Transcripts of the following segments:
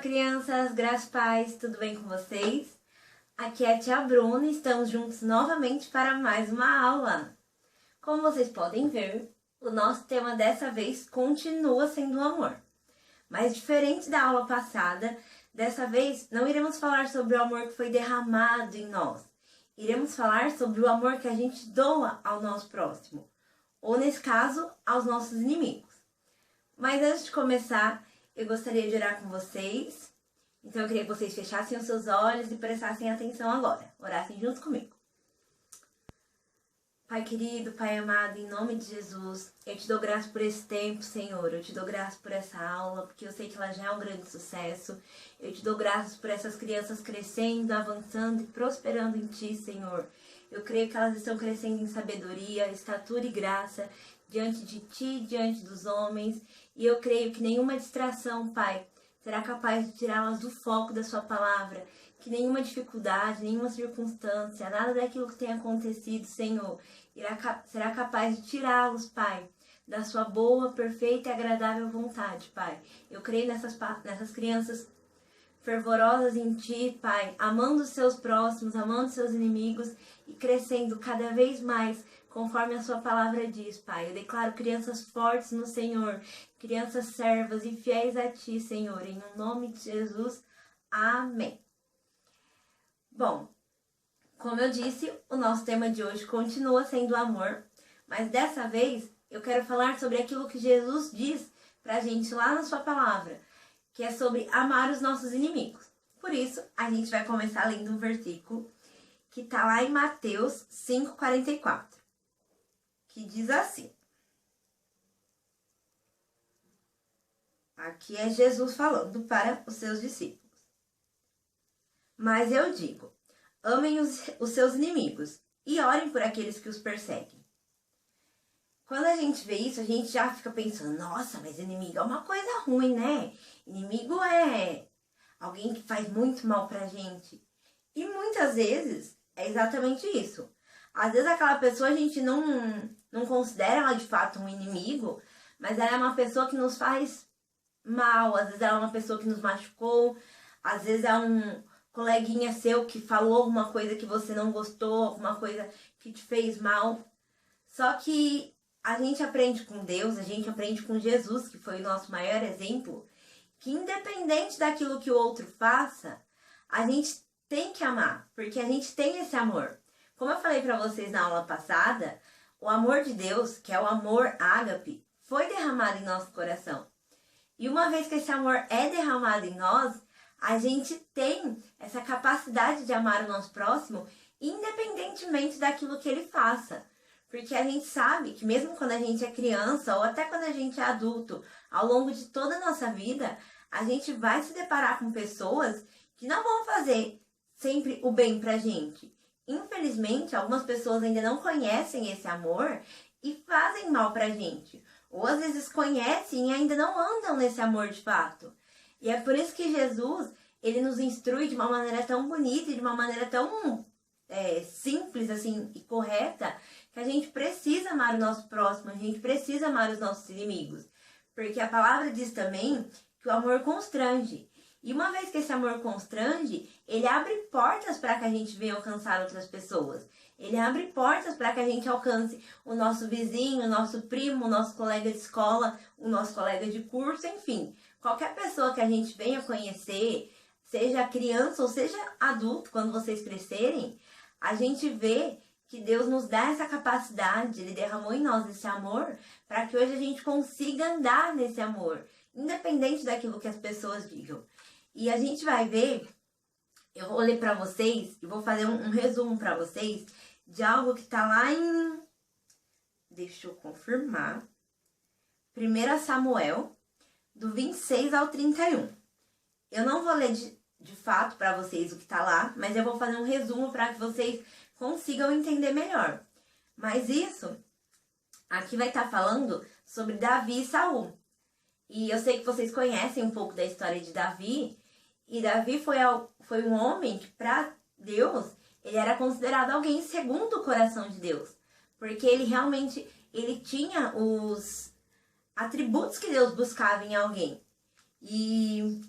crianças, graças e paz, tudo bem com vocês? Aqui é a tia Bruna e estamos juntos novamente para mais uma aula. Como vocês podem ver, o nosso tema dessa vez continua sendo o amor. Mas diferente da aula passada, dessa vez não iremos falar sobre o amor que foi derramado em nós. Iremos falar sobre o amor que a gente doa ao nosso próximo, ou nesse caso, aos nossos inimigos. Mas antes de começar, eu gostaria de orar com vocês. Então eu queria que vocês fechassem os seus olhos e prestassem atenção agora. Orassem juntos comigo. Pai querido, Pai amado, em nome de Jesus, eu te dou graça por esse tempo, Senhor. Eu te dou graça por essa aula, porque eu sei que ela já é um grande sucesso. Eu te dou graças por essas crianças crescendo, avançando e prosperando em Ti, Senhor. Eu creio que elas estão crescendo em sabedoria, estatura e graça diante de Ti, diante dos homens. E eu creio que nenhuma distração, Pai, será capaz de tirá-las do foco da Sua palavra. Que nenhuma dificuldade, nenhuma circunstância, nada daquilo que tem acontecido, Senhor, será capaz de tirá-los, Pai, da Sua boa, perfeita e agradável vontade, Pai. Eu creio nessas crianças fervorosas em Ti, Pai, amando os seus próximos, amando os seus inimigos e crescendo cada vez mais conforme a Sua palavra diz, Pai. Eu declaro crianças fortes no Senhor, crianças servas e fiéis a Ti, Senhor, em nome de Jesus. Amém. Bom, como eu disse, o nosso tema de hoje continua sendo o amor, mas dessa vez eu quero falar sobre aquilo que Jesus diz pra gente lá na Sua palavra, que é sobre amar os nossos inimigos. Por isso, a gente vai começar lendo um versículo que tá lá em Mateus 5,44, que diz assim. Aqui é Jesus falando para os seus discípulos. Mas eu digo, amem os seus inimigos e orem por aqueles que os perseguem. Quando a gente vê isso, a gente já fica pensando, nossa, mas inimigo é uma coisa ruim, né? Inimigo é alguém que faz muito mal pra gente. E muitas vezes é exatamente isso. Às vezes aquela pessoa a gente não considera ela de fato um inimigo, mas ela é uma pessoa que nos faz mal, às vezes ela é uma pessoa que nos machucou, às vezes é um coleguinha seu que falou alguma coisa que você não gostou, alguma coisa que te fez mal. Só que a gente aprende com Deus, a gente aprende com Jesus, que foi o nosso maior exemplo, que independente daquilo que o outro faça, a gente tem que amar, porque a gente tem esse amor. Como eu falei para vocês na aula passada, o amor de Deus, que é o amor ágape, foi derramado em nosso coração. E uma vez que esse amor é derramado em nós, a gente tem essa capacidade de amar o nosso próximo, independentemente daquilo que ele faça. Porque a gente sabe que mesmo quando a gente é criança, ou até quando a gente é adulto, ao longo de toda a nossa vida, a gente vai se deparar com pessoas que não vão fazer sempre o bem pra gente. Infelizmente, algumas pessoas ainda não conhecem esse amor e fazem mal pra gente. Ou às vezes conhecem e ainda não andam nesse amor de fato. E é por isso que Jesus, ele nos instrui de uma maneira tão bonita e de uma maneira tão simples assim, e correta, que a gente precisa amar o nosso próximo, a gente precisa amar os nossos inimigos. Porque a palavra diz também que o amor constrange. E uma vez que esse amor constrange, ele abre portas para que a gente venha alcançar outras pessoas. Ele abre portas para que a gente alcance o nosso vizinho, o nosso primo, o nosso colega de escola, o nosso colega de curso, enfim. Qualquer pessoa que a gente venha conhecer, seja criança ou seja adulto, quando vocês crescerem, a gente vê que Deus nos dá essa capacidade, Ele derramou em nós esse amor, para que hoje a gente consiga andar nesse amor, independente daquilo que as pessoas digam. E a gente vai ver, eu vou ler para vocês, e vou fazer um resumo para vocês, de algo que está lá em, deixa eu confirmar, 1 Samuel, do 26 ao 31. Eu não vou ler de fato para vocês o que tá lá, mas eu vou fazer um resumo para que vocês consigam entender melhor. Mas isso aqui vai estar falando sobre Davi e Saul. E eu sei que vocês conhecem um pouco da história de Davi. E Davi foi um homem que, para Deus, ele era considerado alguém segundo o coração de Deus. Porque ele realmente tinha os atributos que Deus buscava em alguém. E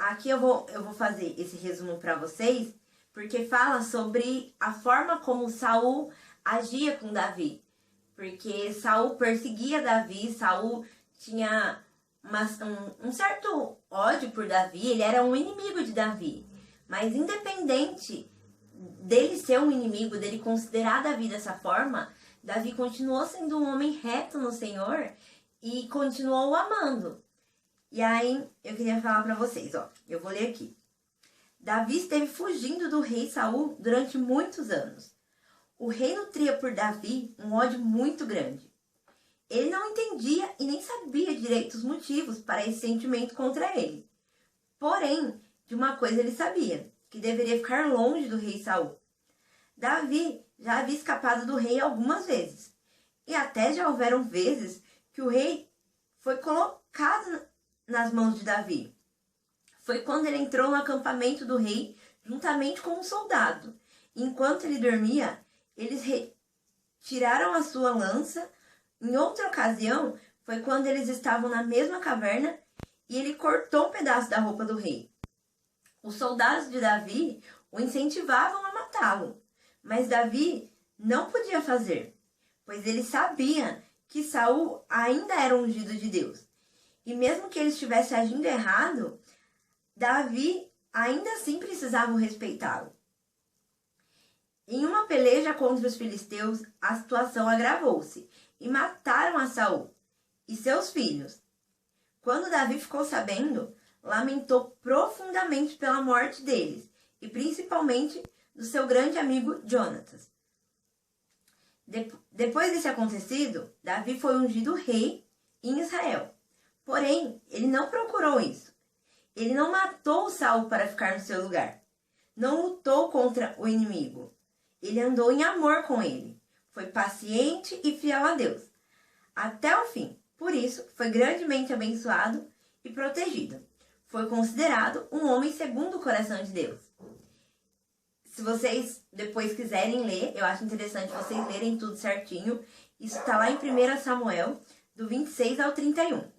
aqui eu vou fazer esse resumo para vocês, porque fala sobre a forma como Saul agia com Davi. Porque Saul perseguia Davi, Saul tinha um certo ódio por Davi, ele era um inimigo de Davi. Mas independente dele ser um inimigo, dele considerar Davi dessa forma, Davi continuou sendo um homem reto no Senhor e continuou o amando. E aí eu queria falar para vocês, ó, eu vou ler aqui. Davi esteve fugindo do rei Saul durante muitos anos. O rei nutria por Davi um ódio muito grande. Ele não entendia e nem sabia direito os motivos para esse sentimento contra ele. Porém, de uma coisa ele sabia, que deveria ficar longe do rei Saul. Davi já havia escapado do rei algumas vezes, e até já houveram vezes que o rei foi colocado nas mãos de Davi. Foi quando ele entrou no acampamento do rei juntamente com um soldado. Enquanto ele dormia, eles retiraram a sua lança. Em outra ocasião, foi quando eles estavam na mesma caverna e ele cortou um pedaço da roupa do rei. Os soldados de Davi o incentivavam a matá-lo, mas Davi não podia fazer, pois ele sabia que Saul ainda era ungido de Deus. E mesmo que ele estivesse agindo errado, Davi ainda assim precisava respeitá-lo. Em uma peleja contra os filisteus, a situação agravou-se e mataram a Saul e seus filhos. Quando Davi ficou sabendo, lamentou profundamente pela morte deles e principalmente do seu grande amigo Jonatas. Depois desse acontecido, Davi foi ungido rei em Israel. Porém, ele não procurou isso. Ele não matou Saul para ficar no seu lugar. Não lutou contra o inimigo. Ele andou em amor com ele. Foi paciente e fiel a Deus. Até o fim. Por isso, foi grandemente abençoado e protegido. Foi considerado um homem segundo o coração de Deus. Se vocês depois quiserem ler, eu acho interessante vocês lerem tudo certinho. Isso está lá em 1 Samuel, do 26 ao 31.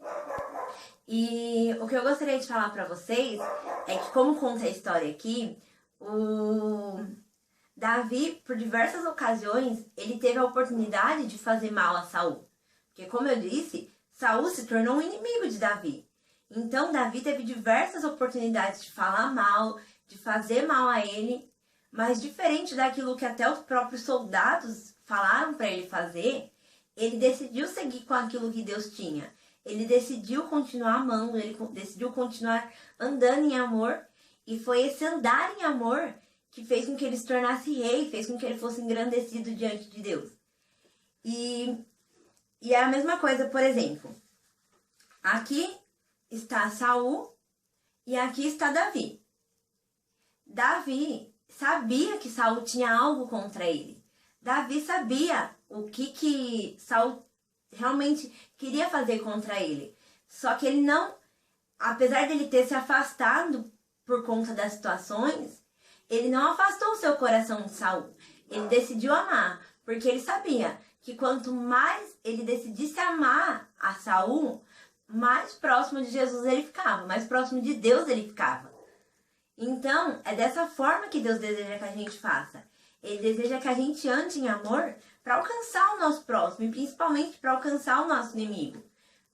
E o que eu gostaria de falar para vocês é que, como conta a história aqui, o Davi, por diversas ocasiões, ele teve a oportunidade de fazer mal a Saul. Porque, como eu disse, Saul se tornou um inimigo de Davi. Então, Davi teve diversas oportunidades de falar mal, de fazer mal a ele. Mas, diferente daquilo que até os próprios soldados falaram para ele fazer, ele decidiu seguir com aquilo que Deus tinha. Ele decidiu continuar amando, ele decidiu continuar andando em amor. E foi esse andar em amor que fez com que ele se tornasse rei, fez com que ele fosse engrandecido diante de Deus. E é a mesma coisa, por exemplo, aqui está Saul e aqui está Davi. Davi sabia que Saul tinha algo contra ele. Davi sabia o que Saul realmente queria fazer contra ele. Só que ele não, apesar dele ter se afastado por conta das situações, ele não afastou o seu coração de Saul. Ele decidiu amar, porque ele sabia que quanto mais ele decidisse amar a Saul, mais próximo de Jesus ele ficava, mais próximo de Deus ele ficava. Então, é dessa forma que Deus deseja que a gente faça. Ele deseja que a gente ande em amor para alcançar o nosso próximo e principalmente para alcançar o nosso inimigo.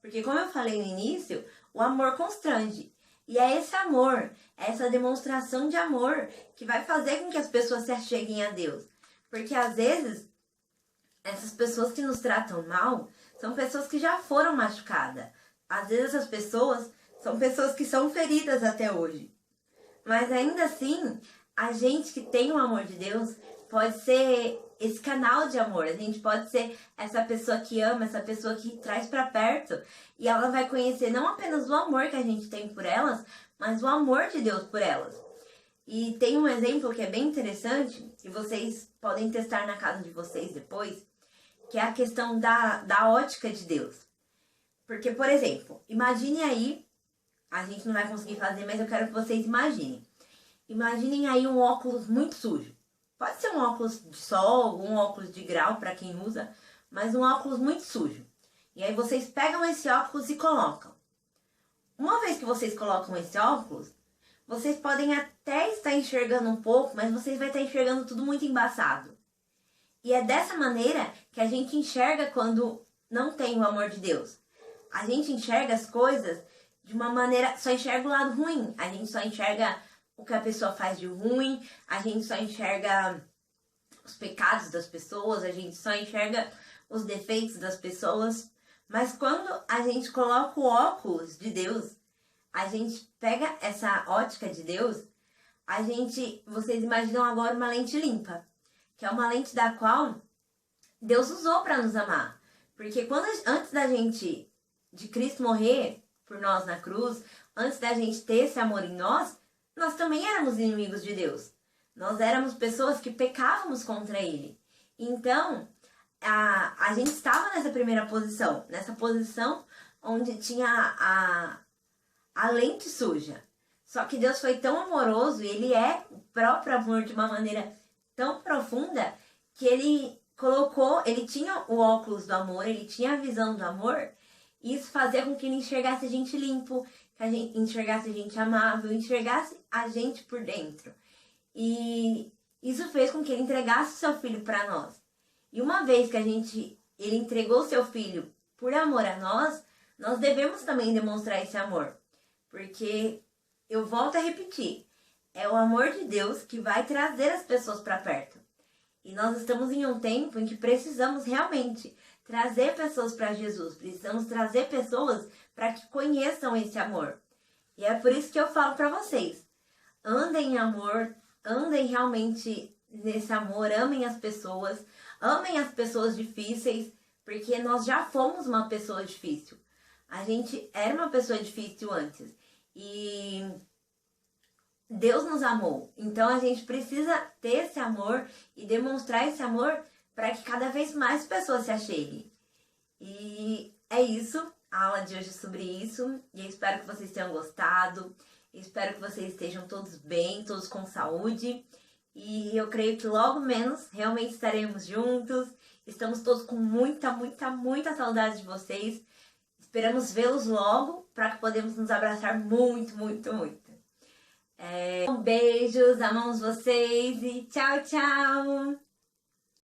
Porque, como eu falei no início, o amor constrange. E é esse amor, essa demonstração de amor que vai fazer com que as pessoas se acheguem a Deus. Porque, às vezes, essas pessoas que nos tratam mal são pessoas que já foram machucadas. Às vezes, essas pessoas são pessoas que são feridas até hoje. Mas, ainda assim, a gente que tem o amor de Deus pode ser esse canal de amor. A gente pode ser essa pessoa que ama, essa pessoa que traz para perto. E ela vai conhecer não apenas o amor que a gente tem por elas, mas o amor de Deus por elas. E tem um exemplo que é bem interessante, e vocês podem testar na casa de vocês depois, que é a questão da ótica de Deus. Porque, por exemplo, imagine aí, a gente não vai conseguir fazer, mas eu quero que vocês imaginem. Imaginem aí um óculos muito sujo. Pode ser um óculos de sol, um óculos de grau para quem usa, mas um óculos muito sujo. E aí vocês pegam esse óculos e colocam. Uma vez que vocês colocam esse óculos, vocês podem até estar enxergando um pouco, mas vocês vão estar enxergando tudo muito embaçado. E é dessa maneira que a gente enxerga quando não tem o amor de Deus. A gente enxerga as coisas de uma maneira, só enxerga o lado ruim. A gente só enxerga o que a pessoa faz de ruim, a gente só enxerga os pecados das pessoas, a gente só enxerga os defeitos das pessoas. Mas quando a gente coloca o óculos de Deus, a gente pega essa ótica de Deus, vocês imaginam agora uma lente limpa, que é uma lente da qual Deus usou para nos amar. Porque antes de Cristo morrer por nós na cruz, antes da gente ter esse amor em nós também éramos inimigos de Deus. Nós éramos pessoas que pecávamos contra Ele. Então, a gente estava nessa primeira posição, nessa posição onde tinha a lente suja. Só que Deus foi tão amoroso, e Ele é o próprio amor de uma maneira tão profunda, que Ele tinha o óculos do amor, Ele tinha a visão do amor, e isso fazia com que Ele enxergasse a gente limpo, que a gente enxergasse a gente amável, enxergasse a gente por dentro. E isso fez com que Ele entregasse o seu Filho para nós. E uma vez que Ele entregou o seu Filho por amor a nós devemos também demonstrar esse amor. Porque, eu volto a repetir, é o amor de Deus que vai trazer as pessoas para perto. E nós estamos em um tempo em que precisamos realmente trazer pessoas para Jesus. Precisamos trazer pessoas para que conheçam esse amor. E é por isso que eu falo para vocês. Andem em amor, andem realmente nesse amor, amem as pessoas difíceis, porque nós já fomos uma pessoa difícil. A gente era uma pessoa difícil antes. E Deus nos amou. Então a gente precisa ter esse amor e demonstrar esse amor para que cada vez mais pessoas se acheguem. E é isso. A aula de hoje é sobre isso. E eu espero que vocês tenham gostado. Espero que vocês estejam todos bem, todos com saúde. E eu creio que logo menos realmente estaremos juntos. Estamos todos com muita, muita, muita saudade de vocês. Esperamos vê-los logo para que podemos nos abraçar muito, muito, muito. Beijos, amamos vocês e tchau, tchau!